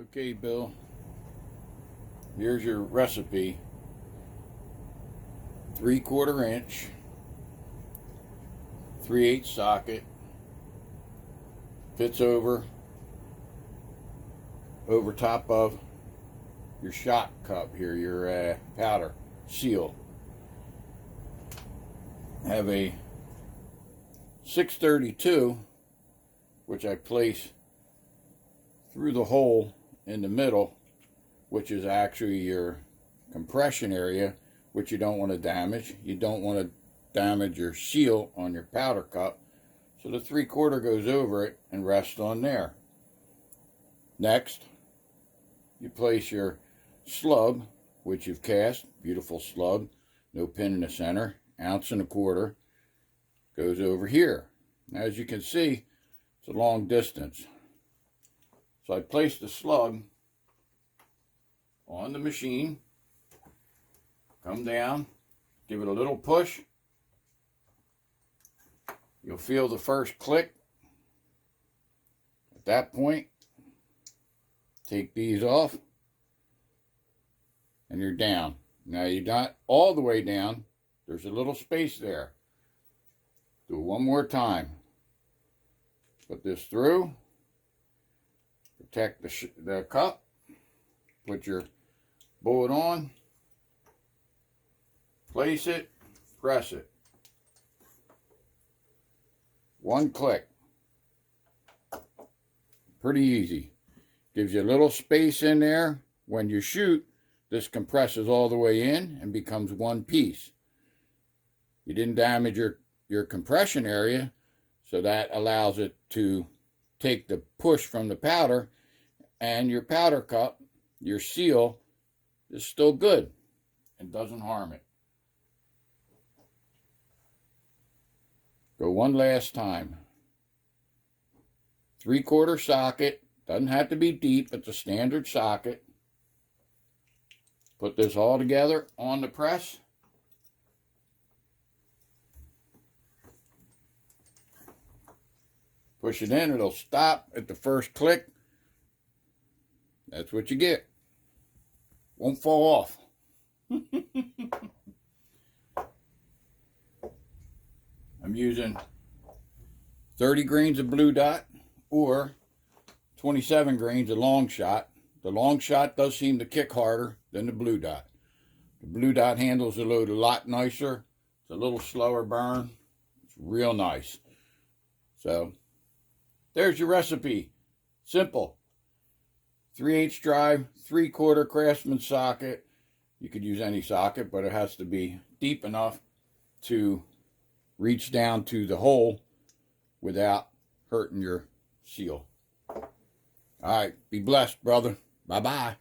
Okay, Bill, here's your recipe. 3/4 inch, 3/8 socket, fits over top of your shot cup here, your powder seal. Have a 632, which I place through the hole in the middle, which is actually your compression area, which you don't want to damage. You don't want to damage your seal on your powder cup, so the 3/4 goes over it and rests on there. Next, you place your slug, which you've cast, beautiful slug, no pin in the center, 1.25 ounces, goes over here. Now, as you can see, it's a long distance. So I place the slug on the machine, come down, give it a little push. You'll feel the first click. At that point, take these off, and you're down. Now, you're not all the way down. There's a little space there. Do it one more time. Put this through. Protect the cup. Put your bullet on. Place it. Press it. One click. Pretty easy. Gives you a little space in there. When you shoot, this compresses all the way in and becomes one piece. You didn't damage your compression area, so that allows it to take the push from the powder, and your powder cup, your seal, is still good and doesn't harm it. Go one last time. 3/4 socket, doesn't have to be deep, it's a standard socket. Put this all together on the press. Push it in, it'll stop at the first click. That's what you get. Won't fall off. I'm using 30 grains of blue dot or 27 grains of long shot. The long shot does seem to kick harder than the blue dot. The blue dot handles the load a lot nicer. It's a little slower burn. It's real nice. So, there's your recipe. Simple. 3/8 drive, 3/4 Craftsman socket. You could use any socket, but it has to be deep enough to reach down to the hole without hurting your seal. All right, be blessed, brother. Bye-bye.